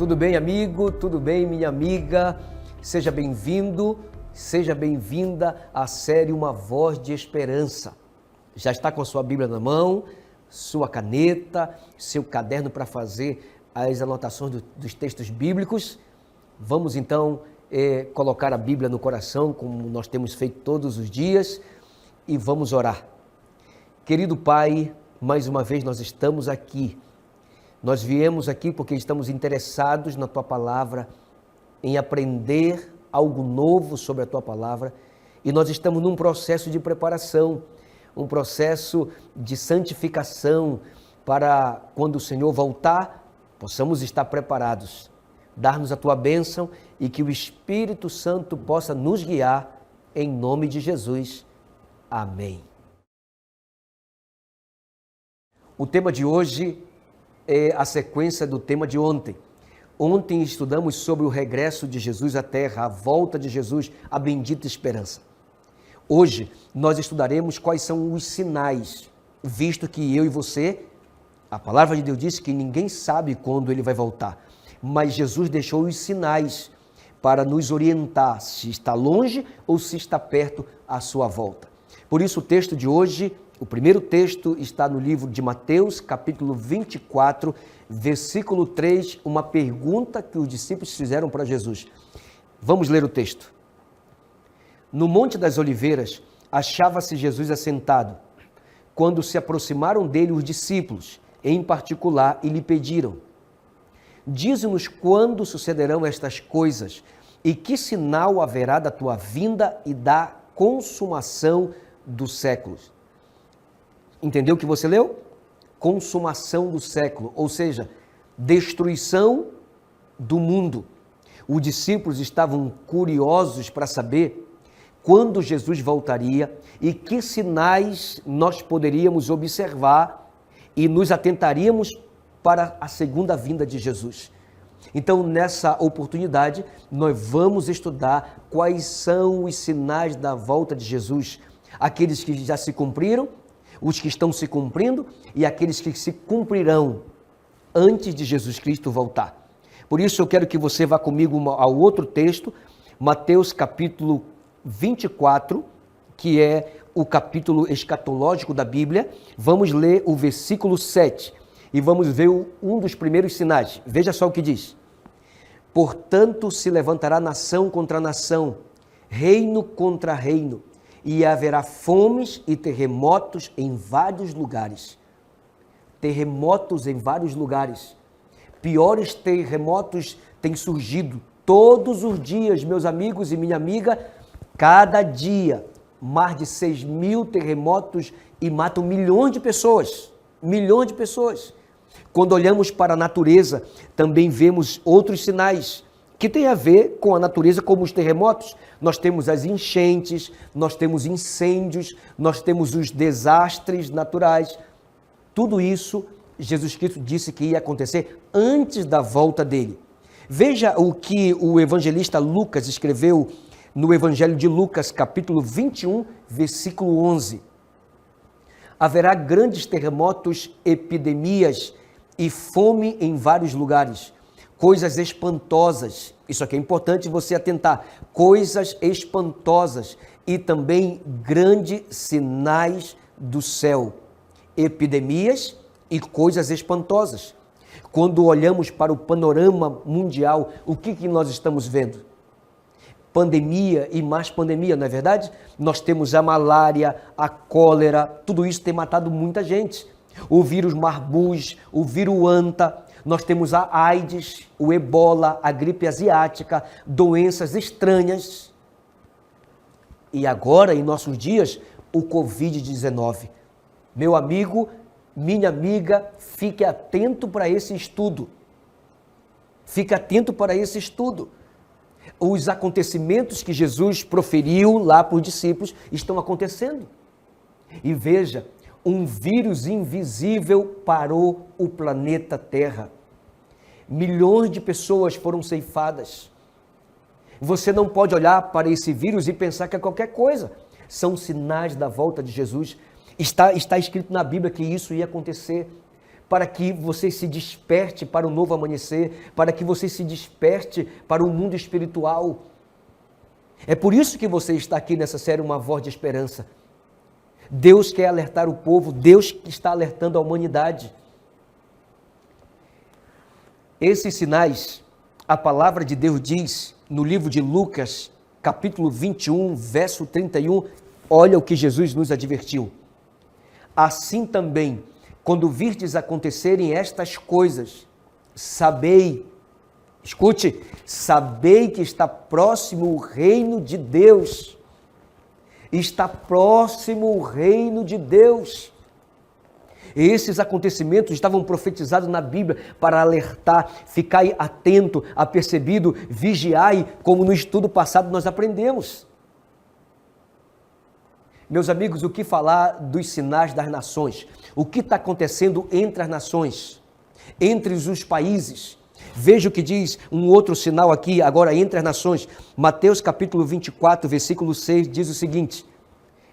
Tudo bem, amigo? Tudo bem, minha amiga? Seja bem-vindo, seja bem-vinda à série Uma Voz de Esperança. Já está com a sua Bíblia na mão, sua caneta, seu caderno para fazer as anotações dos textos bíblicos? Vamos então colocar a Bíblia no coração, como nós temos feito todos os dias, e vamos orar. Querido Pai, mais uma vez nós estamos aqui. Nós viemos aqui porque estamos interessados na Tua Palavra, em aprender algo novo sobre a Tua Palavra, e nós estamos num processo de preparação, um processo de santificação, para quando o Senhor voltar, possamos estar preparados, dar-nos a Tua bênção e que o Espírito Santo possa nos guiar, em nome de Jesus. Amém. O tema de hoje é a sequência do tema de ontem. Ontem estudamos sobre o regresso de Jesus à terra, a volta de Jesus, a bendita esperança. Hoje nós estudaremos quais são os sinais, visto que eu e você, a palavra de Deus diz que ninguém sabe quando ele vai voltar, mas Jesus deixou os sinais para nos orientar se está longe ou se está perto a sua volta. Por isso o texto de hoje, o primeiro texto está no livro de Mateus, capítulo 24, versículo 3, uma pergunta que os discípulos fizeram para Jesus. Vamos ler o texto. No Monte das Oliveiras, achava-se Jesus assentado, quando se aproximaram dele os discípulos, em particular, e lhe pediram: dize-nos quando sucederão estas coisas, e que sinal haverá da tua vinda e da consumação dos séculos. Entendeu o que você leu? Consumação do século, ou seja, destruição do mundo. Os discípulos estavam curiosos para saber quando Jesus voltaria e que sinais nós poderíamos observar e nos atentaríamos para a segunda vinda de Jesus. Então, nessa oportunidade, nós vamos estudar quais são os sinais da volta de Jesus, aqueles que já se cumpriram, os que estão se cumprindo e aqueles que se cumprirão antes de Jesus Cristo voltar. Por isso eu quero que você vá comigo ao outro texto, Mateus capítulo 24, que é o capítulo escatológico da Bíblia. Vamos ler o versículo 7 e vamos ver um dos primeiros sinais. Veja só o que diz. Portanto, se levantará nação contra nação, reino contra reino, e haverá fomes e terremotos em vários lugares. Terremotos em vários lugares. Piores terremotos têm surgido todos os dias, meus amigos e minha amiga. Cada dia, mais de 6.000 terremotos e matam milhões de pessoas. Milhões de pessoas. Quando olhamos para a natureza, também vemos outros sinais que tem a ver com a natureza, como os terremotos. Nós temos as enchentes, nós temos incêndios, nós temos os desastres naturais. Tudo isso, Jesus Cristo disse que ia acontecer antes da volta dele. Veja o que o evangelista Lucas escreveu no Evangelho de Lucas, capítulo 21, versículo 11. Haverá grandes terremotos, epidemias e fome em vários lugares. Coisas espantosas, isso aqui é importante você atentar, coisas espantosas e também grandes sinais do céu, epidemias e coisas espantosas. Quando olhamos para o panorama mundial, o que nós estamos vendo? Pandemia e mais pandemia, não é verdade? Nós temos a malária, a cólera, tudo isso tem matado muita gente. O vírus Marbus, o vírus Anta, nós temos a AIDS, o Ebola, a gripe asiática, doenças estranhas. E agora, em nossos dias, o Covid-19. Meu amigo, minha amiga, fique atento para esse estudo. Fique atento para esse estudo. Os acontecimentos que Jesus proferiu lá para os discípulos estão acontecendo. E veja, um vírus invisível parou o planeta Terra. Milhões de pessoas foram ceifadas. Você não pode olhar para esse vírus e pensar que é qualquer coisa. São sinais da volta de Jesus. Está escrito na Bíblia que isso ia acontecer. para que você se desperte para o novo amanhecer, para que você se desperte para o mundo espiritual. É por isso que você está aqui nessa série Uma Voz de Esperança. Deus quer alertar o povo, Deus está alertando a humanidade. Esses sinais, a palavra de Deus diz no livro de Lucas, capítulo 21, verso 31, olha o que Jesus nos advertiu. Assim também, quando virdes acontecerem estas coisas, sabei, escute, sabei que está próximo o reino de Deus. Está próximo o reino de Deus. Esses acontecimentos estavam profetizados na Bíblia para alertar, ficai atento, apercebido, vigiai, como no estudo passado nós aprendemos. Meus amigos, o que falar dos sinais das nações? O que está acontecendo entre as nações, entre os países? Veja o que diz um outro sinal aqui, agora entre as nações. Mateus capítulo 24, versículo 6, diz o seguinte: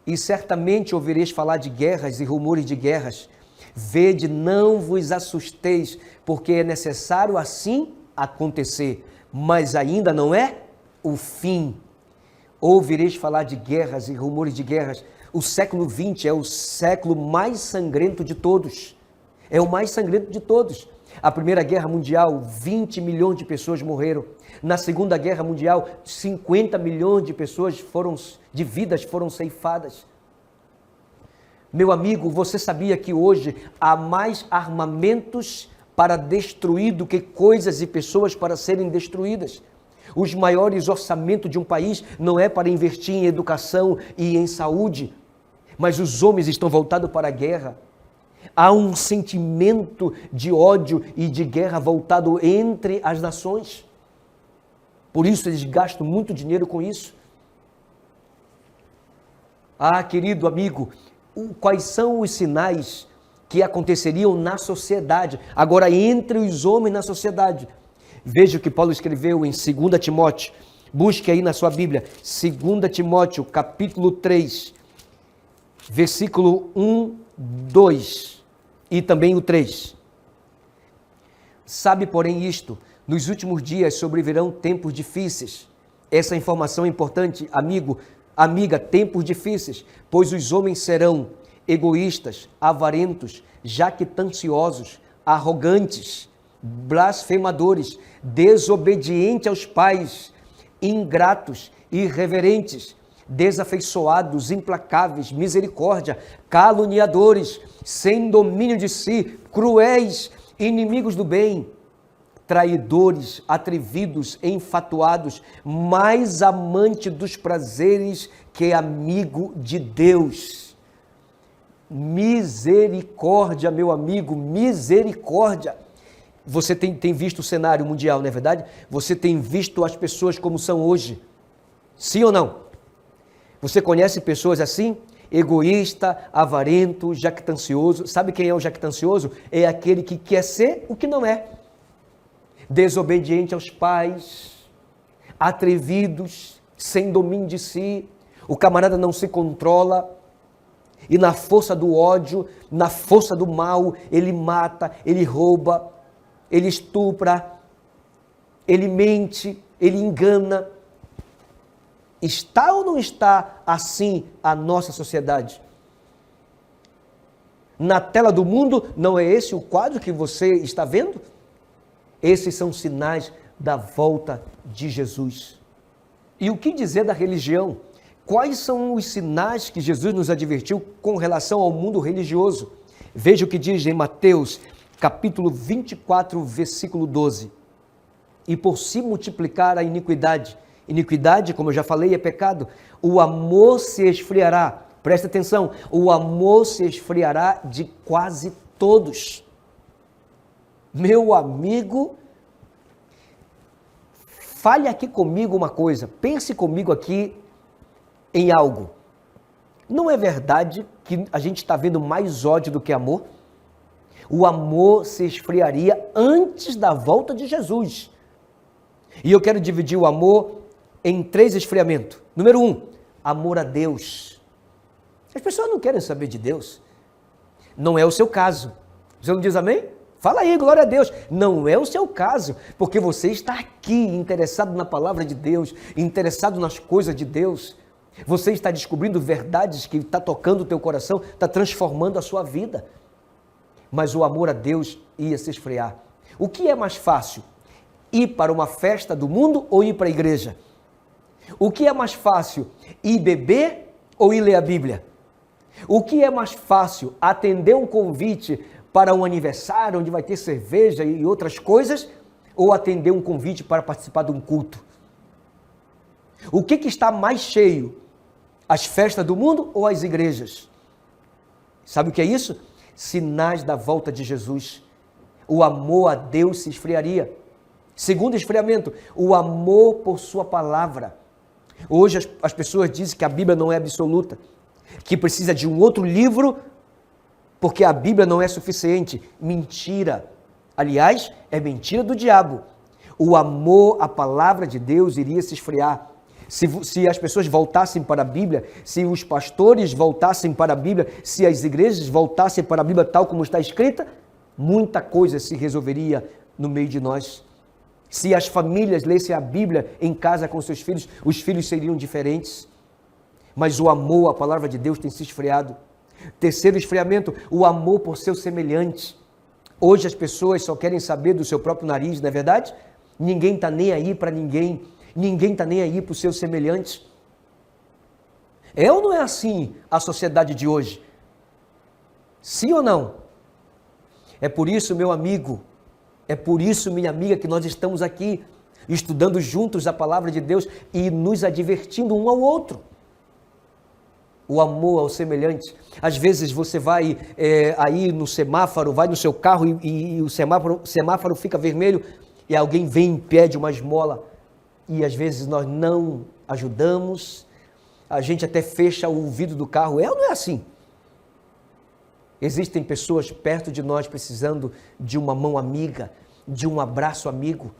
e certamente ouvireis falar de guerras e rumores de guerras. Vede, não vos assusteis, porque é necessário assim acontecer, mas ainda não é o fim. Ouvireis falar de guerras e rumores de guerras. O século XX é o século mais sangrento de todos. É o mais sangrento de todos. A Primeira Guerra Mundial, 20 milhões de pessoas morreram. Na Segunda Guerra Mundial, 50 milhões de vidas foram ceifadas. Meu amigo, você sabia que hoje há mais armamentos para destruir do que coisas e pessoas para serem destruídas? Os maiores orçamentos de um país não é para investir em educação e em saúde, mas os homens estão voltados para a guerra. Há um sentimento de ódio e de guerra voltado entre as nações. Por isso eles gastam muito dinheiro com isso. Ah, querido amigo, quais são os sinais que aconteceriam na sociedade, agora entre os homens na sociedade? Veja o que Paulo escreveu em 2 Timóteo, busque aí na sua Bíblia, 2 Timóteo, capítulo 3, versículo 1, 2 e também o 3. Sabe, porém, isto, nos últimos dias sobrevirão tempos difíceis. Essa informação é importante, amigo, amiga, tempos difíceis, pois os homens serão egoístas, avarentos, jactanciosos, arrogantes, blasfemadores, desobedientes aos pais, ingratos, irreverentes, desafeiçoados, implacáveis, misericórdia, caluniadores, sem domínio de si, cruéis, inimigos do bem, traidores, atrevidos, enfatuados, mais amante dos prazeres que amigo de Deus. Misericórdia, meu amigo, misericórdia. Você tem visto o cenário mundial, não é verdade? Você tem visto as pessoas como são hoje. Sim ou não? Você conhece pessoas assim? Egoísta, avarento, jactancioso. Sabe quem é o jactancioso? É aquele que quer ser o que não é. Desobediente aos pais, atrevidos, sem domínio de si. O camarada não se controla. E na força do ódio, na força do mal, ele mata, ele rouba, ele estupra, ele mente, ele engana. Está ou não está assim a nossa sociedade? Na tela do mundo, não é esse o quadro que você está vendo? Esses são sinais da volta de Jesus. E o que dizer da religião? Quais são os sinais que Jesus nos advertiu com relação ao mundo religioso? Veja o que diz em Mateus, capítulo 24, versículo 12. E por se multiplicar a iniquidade, iniquidade, como eu já falei, é pecado, o amor se esfriará. Presta atenção, o amor se esfriará de quase todos. Meu amigo, fale aqui comigo uma coisa, pense comigo aqui em algo. Não é verdade que a gente está vendo mais ódio do que amor? O amor se esfriaria antes da volta de Jesus. E eu quero dividir o amor em 3 esfriamentos. Número 1, amor a Deus. As pessoas não querem saber de Deus. Não é o seu caso. Você não diz amém? Fala aí, glória a Deus. Não é o seu caso, porque você está aqui interessado na palavra de Deus, interessado nas coisas de Deus. Você está descobrindo verdades que está tocando o teu coração, está transformando a sua vida. Mas o amor a Deus ia se esfriar. O que é mais fácil? Ir para uma festa do mundo ou ir para a igreja? O que é mais fácil? Ir beber ou ir ler a Bíblia? O que é mais fácil? Atender um convite para um aniversário onde vai ter cerveja e outras coisas, ou atender um convite para participar de um culto? O que está mais cheio? As festas do mundo ou as igrejas? Sabe o que é isso? Sinais da volta de Jesus. O amor a Deus se esfriaria. Segundo esfriamento, o amor por sua palavra. Hoje as pessoas dizem que a Bíblia não é absoluta, que precisa de um outro livro porque a Bíblia não é suficiente. Mentira. Aliás, é mentira do diabo. O amor à palavra de Deus iria se esfriar. Se as pessoas voltassem para a Bíblia, se os pastores voltassem para a Bíblia, se as igrejas voltassem para a Bíblia tal como está escrita, muita coisa se resolveria no meio de nós. Se as famílias lessem a Bíblia em casa com seus filhos, os filhos seriam diferentes. Mas o amor à palavra de Deus tem se esfriado. Terceiro esfriamento, o amor por seu semelhante. Hoje as pessoas só querem saber do seu próprio nariz, não é verdade? Ninguém está nem aí para ninguém. Ninguém está nem aí para os seus semelhantes. É ou não é assim a sociedade de hoje? Sim ou não? É por isso, meu amigo, é por isso, minha amiga, que nós estamos aqui, estudando juntos a palavra de Deus e nos advertindo um ao outro. O amor ao semelhante. Às vezes você vai aí no semáforo, vai no seu carro e o semáforo fica vermelho e alguém vem e pede uma esmola. E às vezes nós não ajudamos, a gente até fecha o vidro do carro. É ou não é assim? Existem pessoas perto de nós precisando de uma mão amiga, de um abraço amigo.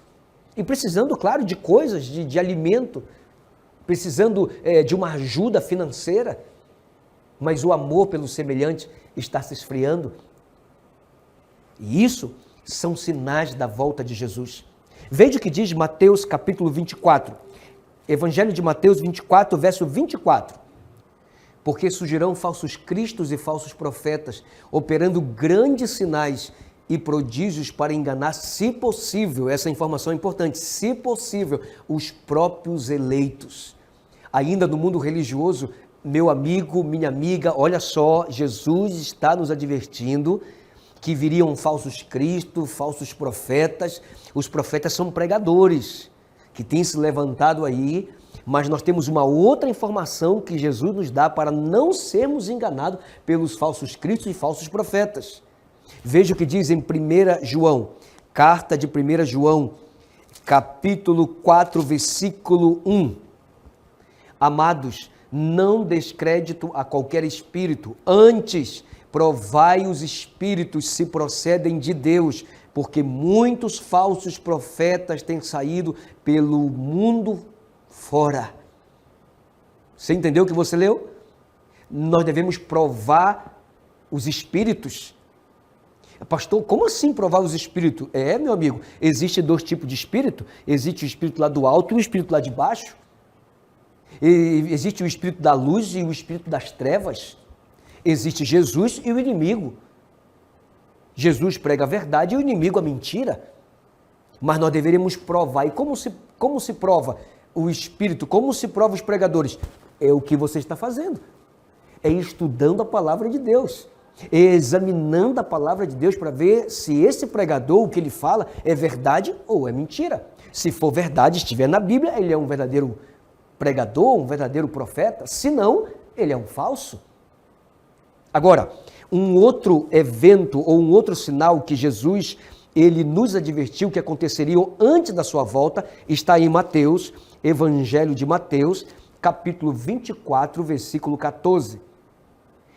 E precisando, claro, de coisas, de alimento, precisando de uma ajuda financeira. Mas o amor pelo semelhante está se esfriando. E isso são sinais da volta de Jesus. Veja o que diz Mateus capítulo 24. Evangelho de Mateus 24, verso 24. Porque surgirão falsos cristos e falsos profetas, operando grandes sinais e prodígios para enganar, se possível, essa informação é importante, se possível, os próprios eleitos. Ainda no mundo religioso, meu amigo, minha amiga, olha só, Jesus está nos advertindo que viriam falsos cristos, falsos profetas. Os profetas são pregadores que têm se levantado aí, mas nós temos uma outra informação que Jesus nos dá para não sermos enganados pelos falsos cristos e falsos profetas. Veja o que diz em 1 João, carta de 1 João, capítulo 4, versículo 1. Amados, não descrédito a qualquer espírito, antes provai os espíritos se procedem de Deus, porque muitos falsos profetas têm saído pelo mundo fora. Você entendeu o que você leu? Nós devemos provar os espíritos. Pastor, como assim provar os espíritos? Meu amigo, existe dois tipos de espírito. Existe o espírito lá do alto e o espírito lá de baixo. Existe o espírito da luz e o espírito das trevas. Existe Jesus e o inimigo. Jesus prega a verdade e o inimigo a mentira. Mas nós deveríamos provar. E como se prova o espírito? Como se prova os pregadores? É o que você está fazendo. É estudando a palavra de Deus. É examinando a palavra de Deus para ver se esse pregador, o que ele fala, é verdade ou é mentira. Se for verdade, estiver na Bíblia, ele é um verdadeiro pregador, um verdadeiro profeta. Se não, ele é um falso. Agora, um outro evento ou um outro sinal que Jesus ele nos advertiu que aconteceria antes da sua volta está em Mateus, Evangelho de Mateus, capítulo 24, versículo 14.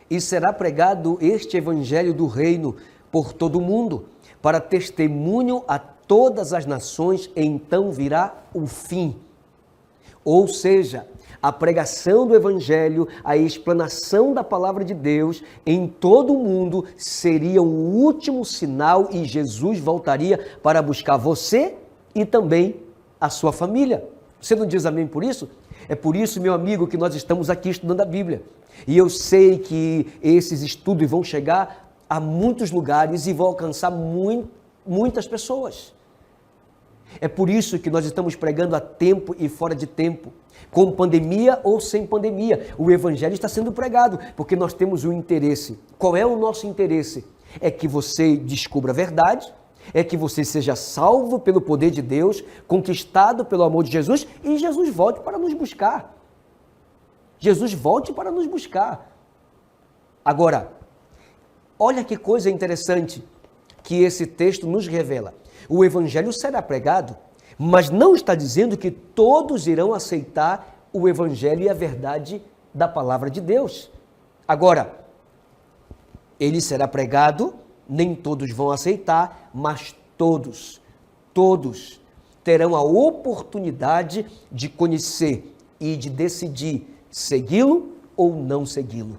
E será pregado este evangelho do reino por todo o mundo, para testemunho a todas as nações, e então virá o fim. Ou seja, a pregação do Evangelho, a explanação da palavra de Deus em todo o mundo seria o último sinal e Jesus voltaria para buscar você e também a sua família. Você não diz amém por isso? É por isso, meu amigo, que nós estamos aqui estudando a Bíblia. E eu sei que esses estudos vão chegar a muitos lugares e vão alcançar muitas pessoas. É por isso que nós estamos pregando a tempo e fora de tempo, com pandemia ou sem pandemia. O Evangelho está sendo pregado, porque nós temos um interesse. Qual é o nosso interesse? É que você descubra a verdade, é que você seja salvo pelo poder de Deus, conquistado pelo amor de Jesus, e Jesus volte para nos buscar. Jesus volte para nos buscar. Agora, olha que coisa interessante que esse texto nos revela. O Evangelho será pregado, mas não está dizendo que todos irão aceitar o Evangelho e a verdade da palavra de Deus. Agora, ele será pregado, nem todos vão aceitar, mas todos terão a oportunidade de conhecer e de decidir segui-lo ou não segui-lo.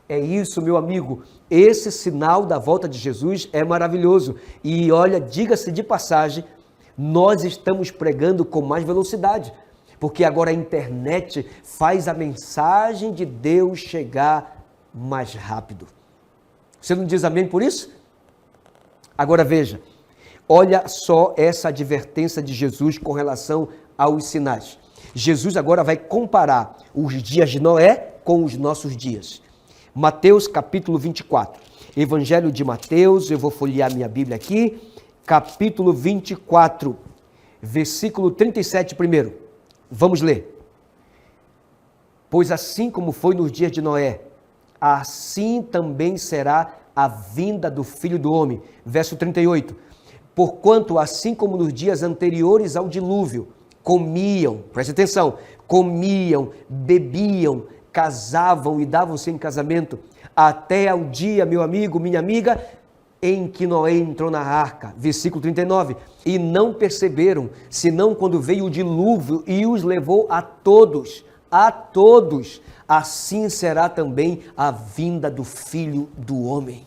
É isso, meu amigo, esse sinal da volta de Jesus é maravilhoso. E olha, diga-se de passagem, nós estamos pregando com mais velocidade, porque agora a internet faz a mensagem de Deus chegar mais rápido. Você não diz amém por isso? Agora veja, olha só essa advertência de Jesus com relação aos sinais. Jesus agora vai comparar os dias de Noé com os nossos dias. Mateus capítulo 24, Evangelho de Mateus, eu vou folhear minha Bíblia aqui, capítulo 24, versículo 37 primeiro. Vamos ler. Pois assim como foi nos dias de Noé, assim também será a vinda do Filho do Homem. Verso 38. Porquanto assim como nos dias anteriores ao dilúvio, comiam, preste atenção, comiam, bebiam, casavam e davam-se em casamento, até ao dia, meu amigo, minha amiga, em que Noé entrou na arca. Versículo 39. E não perceberam, senão quando veio o dilúvio e os levou a todos. Assim será também a vinda do Filho do Homem.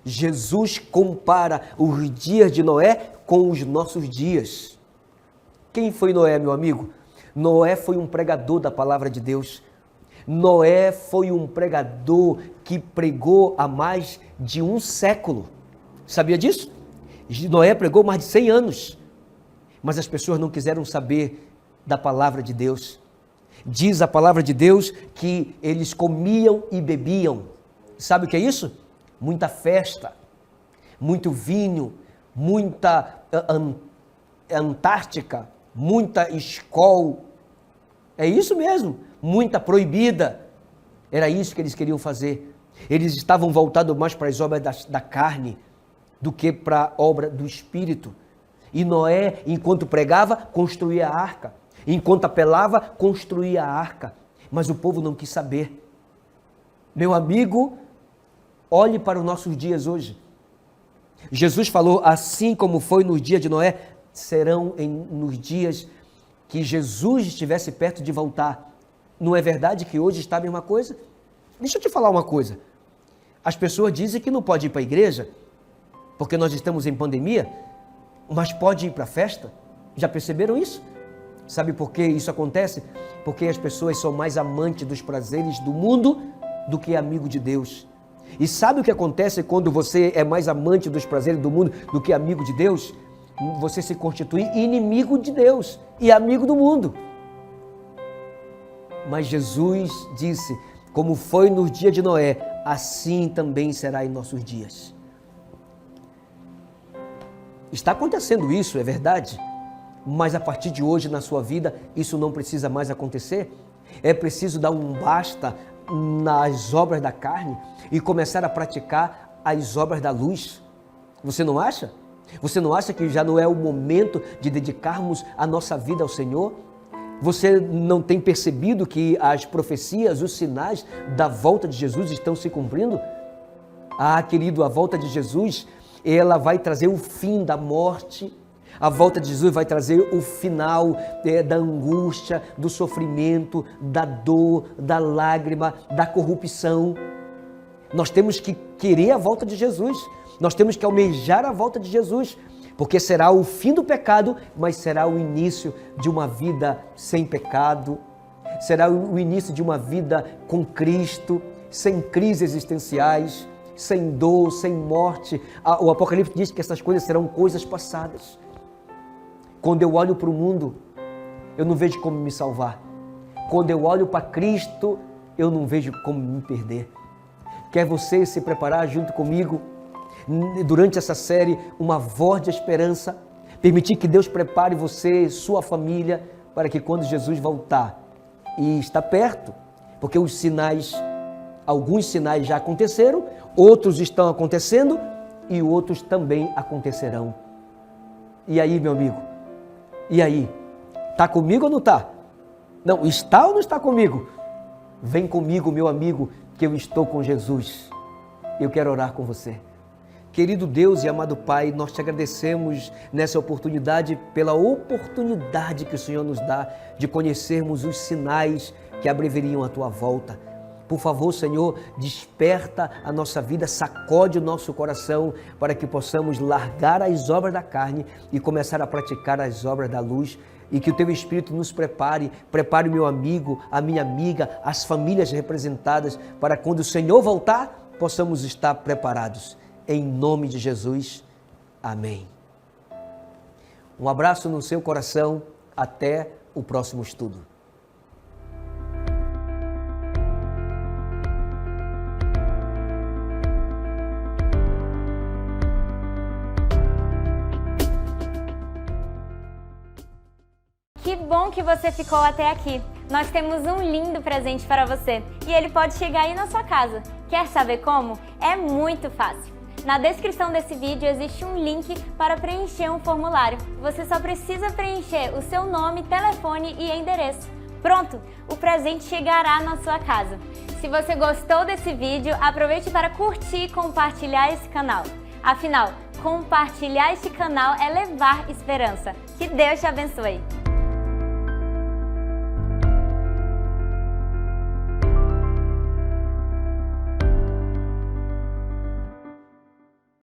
Jesus compara os dias de Noé com os nossos dias. Quem foi Noé, meu amigo? Noé foi um pregador da palavra de Deus. Noé foi um pregador que pregou há mais de um século. Sabia disso? Noé pregou mais de 100 anos. Mas as pessoas não quiseram saber da palavra de Deus. Diz a palavra de Deus que eles comiam e bebiam. Sabe o que é isso? Muita festa, muito vinho, muita Antártica, muita Skol. É isso mesmo, muita proibida. Era isso que eles queriam fazer. Eles estavam voltados mais para as obras da carne do que para a obra do Espírito. E Noé, enquanto pregava, construía a arca. Enquanto apelava, construía a arca. Mas o povo não quis saber. Meu amigo, olhe para os nossos dias hoje. Jesus falou, assim como foi nos dias de Noé, serão nos dias que Jesus estivesse perto de voltar. Não é verdade que hoje está a mesma coisa? Deixa eu te falar uma coisa. As pessoas dizem que não pode ir para a igreja, porque nós estamos em pandemia, mas pode ir para a festa. Já perceberam isso? Sabe por que isso acontece? Porque as pessoas são mais amantes dos prazeres do mundo do que amigo de Deus. E sabe o que acontece quando você é mais amante dos prazeres do mundo do que amigo de Deus? Você se constitui inimigo de Deus e amigo do mundo. Mas Jesus disse, como foi nos dias de Noé, assim também será em nossos dias. Está acontecendo isso, é verdade? Mas a partir de hoje, na sua vida, isso não precisa mais acontecer. É preciso dar um basta nas obras da carne e começar a praticar as obras da luz. Você não acha? Você não acha que já não é o momento de dedicarmos a nossa vida ao Senhor? Você não tem percebido que as profecias, os sinais da volta de Jesus estão se cumprindo? Ah, querido, a volta de Jesus, ela vai trazer o fim da morte, A volta de Jesus vai trazer o final da angústia, do sofrimento, da dor, da lágrima, da corrupção. Nós temos que querer a volta de Jesus. Nós temos que almejar a volta de Jesus, porque será o fim do pecado, mas será o início de uma vida sem pecado. Será o início de uma vida com Cristo, sem crises existenciais, sem dor, sem morte. O Apocalipse diz que essas coisas serão coisas passadas. Quando eu olho para o mundo, eu não vejo como me salvar. Quando eu olho para Cristo, eu não vejo como me perder. Quer você se preparar junto comigo, durante essa série, uma voz de esperança, permitir que Deus prepare você, sua família, para que quando Jesus voltar, e está perto, porque os sinais, alguns sinais já aconteceram, outros estão acontecendo e outros também acontecerão. E aí, meu amigo? E aí? Está comigo ou não está? Não, está ou não está comigo? Vem comigo, meu amigo, que eu estou com Jesus. Eu quero orar com você. Querido Deus e amado Pai, nós te agradecemos nessa oportunidade, pela oportunidade que o Senhor nos dá de conhecermos os sinais que abreveriam a tua volta. Por favor, Senhor, desperta a nossa vida, sacode o nosso coração para que possamos largar as obras da carne e começar a praticar as obras da luz, e que o teu Espírito nos prepare o meu amigo, a minha amiga, as famílias representadas, para quando o Senhor voltar, possamos estar preparados. Em nome de Jesus, amém. Um abraço no seu coração, até o próximo estudo. Que bom que você ficou até aqui. Nós temos um lindo presente para você e ele pode chegar aí na sua casa. Quer saber como? É muito fácil. Na descrição desse vídeo existe um link para preencher um formulário. Você só precisa preencher o seu nome, telefone e endereço. Pronto, o presente chegará na sua casa. Se você gostou desse vídeo, aproveite para curtir e compartilhar esse canal. Afinal, compartilhar este canal é levar esperança. Que Deus te abençoe!